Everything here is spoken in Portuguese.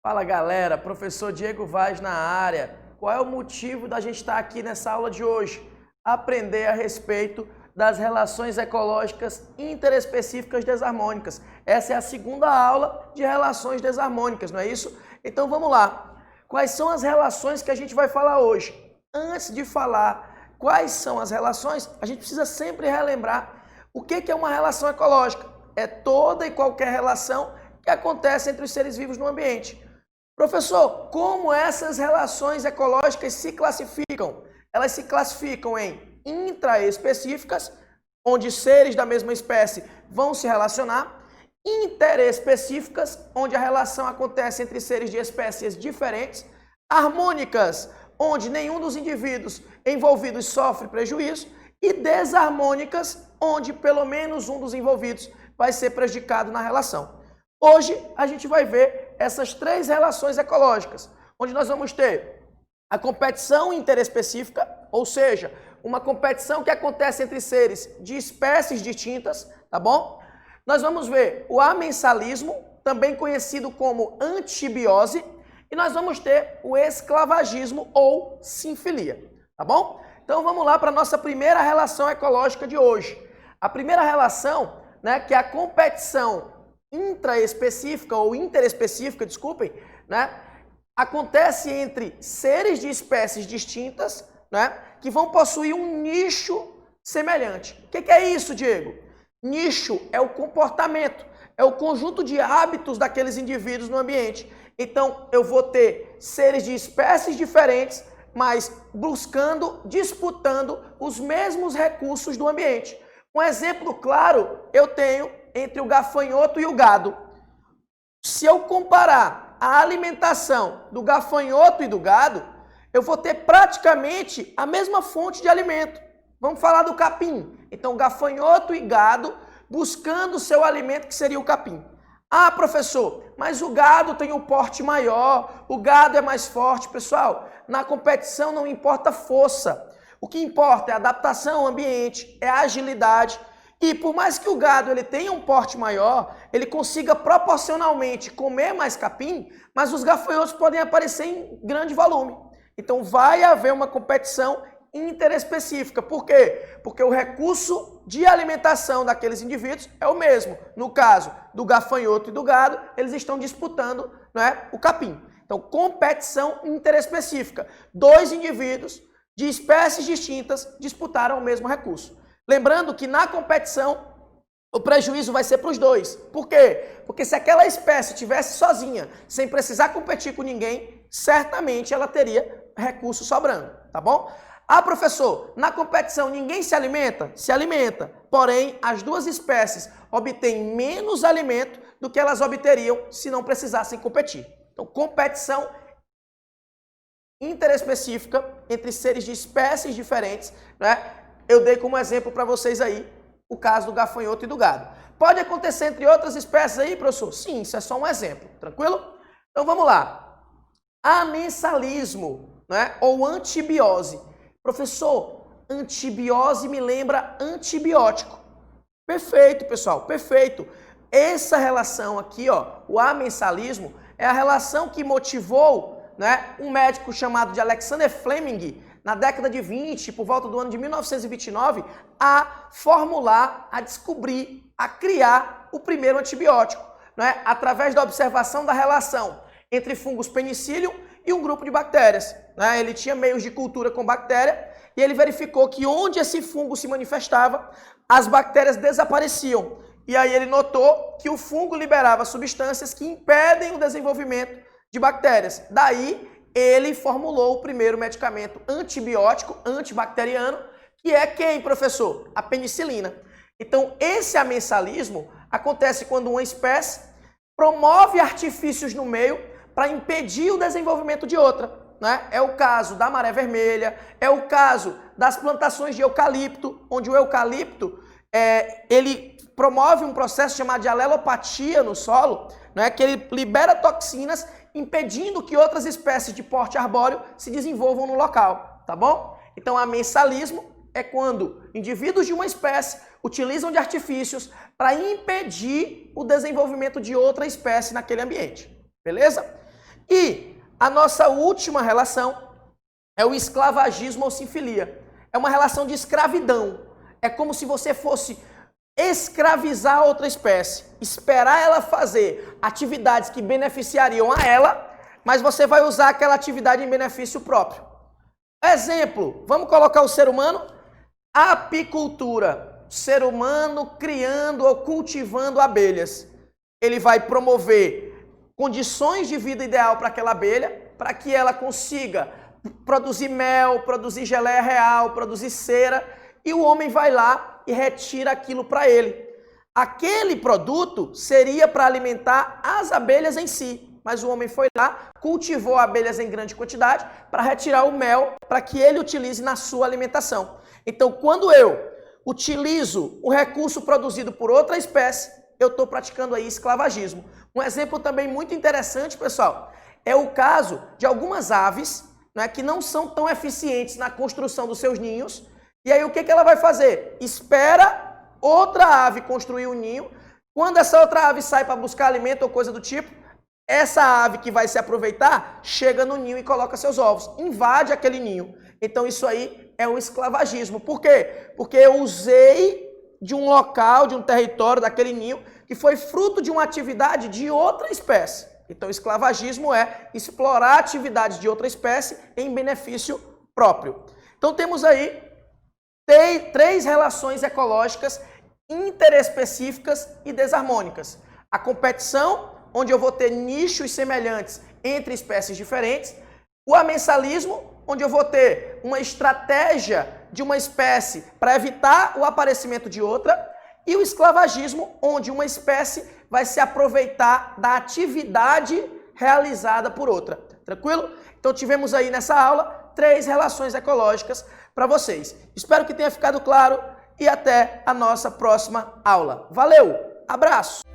Fala galera, professor Diego Vaz na área. Qual é o motivo da gente estar aqui nessa aula de hoje? Aprender a respeito das relações ecológicas interespecíficas desarmônicas. Essa é a segunda aula de relações desarmônicas, não é isso? Então vamos lá. Quais são as relações que a gente vai falar hoje? Antes de falar quais são as relações, a gente precisa sempre relembrar o que é uma relação ecológica. É toda e qualquer relação que acontece entre os seres vivos no ambiente. Professor, como essas relações ecológicas se classificam? Elas se classificam em intraespecíficas, onde seres da mesma espécie vão se relacionar, interespecíficas, onde a relação acontece entre seres de espécies diferentes, harmônicas, onde nenhum dos indivíduos envolvidos sofre prejuízo, e desarmônicas, onde pelo menos um dos envolvidos vai ser prejudicado na relação. Hoje a gente vai ver essas três relações ecológicas, onde nós vamos ter a competição interespecífica, ou seja, uma competição que acontece entre seres de espécies distintas, tá bom? Nós vamos ver o amensalismo, também conhecido como antibiose, e nós vamos ter o esclavagismo ou sinfilia, tá bom? Então vamos lá para a nossa primeira relação ecológica de hoje. A primeira relação, que é a competição intraespecífica ou interespecífica, desculpem, acontece entre seres de espécies distintas, que vão possuir um nicho semelhante. O que é isso, Diego? Nicho é o comportamento, é o conjunto de hábitos daqueles indivíduos no ambiente. Então, eu vou ter seres de espécies diferentes, mas buscando, disputando os mesmos recursos do ambiente. Um exemplo claro eu tenho entre o gafanhoto e o gado. Se eu comparar a alimentação do gafanhoto e do gado, eu vou ter praticamente a mesma fonte de alimento. Vamos falar do capim. Então, gafanhoto e gado buscando o seu alimento, que seria o capim. Ah, professor, mas o gado tem um porte maior, o gado é mais forte. Pessoal, na competição não importa a força. O que importa é a adaptação ao ambiente, é a agilidade. E por mais que o gado ele tenha um porte maior, ele consiga proporcionalmente comer mais capim, mas os gafanhotos podem aparecer em grande volume. Então vai haver uma competição interespecífica. Por quê? Porque o recurso de alimentação daqueles indivíduos é o mesmo. No caso do gafanhoto e do gado, eles estão disputando, o capim. Então, competição interespecífica. Dois indivíduos de espécies distintas disputaram o mesmo recurso. Lembrando que na competição o prejuízo vai ser para os dois. Por quê? Porque se aquela espécie estivesse sozinha, sem precisar competir com ninguém, certamente ela teria recurso sobrando, tá bom? Ah, professor, na competição ninguém se alimenta? Se alimenta. Porém, as duas espécies obtêm menos alimento do que elas obteriam se não precisassem competir. Então, competição interespecífica entre seres de espécies diferentes, Eu dei como exemplo para vocês aí o caso do gafanhoto e do gado. Pode acontecer entre outras espécies aí, professor? Sim, isso é só um exemplo, tranquilo? Então vamos lá. Amensalismo, ou antibiose. Professor, antibiose me lembra antibiótico. Perfeito, pessoal, perfeito. Essa relação aqui, o amensalismo, é a relação que motivou um médico chamado de Alexander Fleming, na década de 20, por volta do ano de 1929, a formular, a descobrir, a criar o primeiro antibiótico, através da observação da relação entre fungos penicillium e um grupo de bactérias. Ele tinha meios de cultura com bactéria e ele verificou que onde esse fungo se manifestava, as bactérias desapareciam. E aí ele notou que o fungo liberava substâncias que impedem o desenvolvimento de bactérias. Daí, ele formulou o primeiro medicamento antibiótico, antibacteriano, que é quem, professor? A penicilina. Então, esse amensalismo acontece quando uma espécie promove artifícios no meio para impedir o desenvolvimento de outra. É o caso da maré vermelha, é o caso das plantações de eucalipto, onde o eucalipto ele promove um processo chamado de alelopatia no solo, que ele libera toxinas impedindo que outras espécies de porte arbóreo se desenvolvam no local, tá bom? Então, amensalismo é quando indivíduos de uma espécie utilizam de artifícios para impedir o desenvolvimento de outra espécie naquele ambiente, beleza? E a nossa última relação é o esclavagismo ou sinfilia. É uma relação de escravidão. É como se você fosse escravizar outra espécie, esperar ela fazer atividades que beneficiariam a ela, mas você vai usar aquela atividade em benefício próprio. Exemplo, vamos colocar o ser humano? Apicultura. Ser humano criando ou cultivando abelhas. Ele vai promover condições de vida ideal para aquela abelha, para que ela consiga produzir mel, produzir geleia real, produzir cera, e o homem vai lá e retira aquilo para ele. Aquele produto seria para alimentar as abelhas em si, mas o homem foi lá, cultivou abelhas em grande quantidade para retirar o mel para que ele utilize na sua alimentação. Então, quando eu utilizo o recurso produzido por outra espécie, eu estou praticando aí esclavagismo. Um exemplo também muito interessante, pessoal, é o caso de algumas aves, né, que não são tão eficientes na construção dos seus ninhos. E aí o que ela vai fazer? Espera outra ave construir o ninho. Quando essa outra ave sai para buscar alimento ou coisa do tipo, essa ave que vai se aproveitar, chega no ninho e coloca seus ovos, invade aquele ninho. Então isso aí é um esclavagismo. Por quê? Porque eu usei de um local, de um território, daquele ninho, que foi fruto de uma atividade de outra espécie. Então esclavagismo é explorar atividades de outra espécie em benefício próprio. Então temos aí três relações ecológicas interespecíficas e desarmônicas. A competição, onde eu vou ter nichos semelhantes entre espécies diferentes. O amensalismo, onde eu vou ter uma estratégia de uma espécie para evitar o aparecimento de outra. E o esclavagismo, onde uma espécie vai se aproveitar da atividade realizada por outra. Tranquilo? Então tivemos aí nessa aula 3 relações ecológicas para vocês. Espero que tenha ficado claro e até a nossa próxima aula. Valeu! Abraço!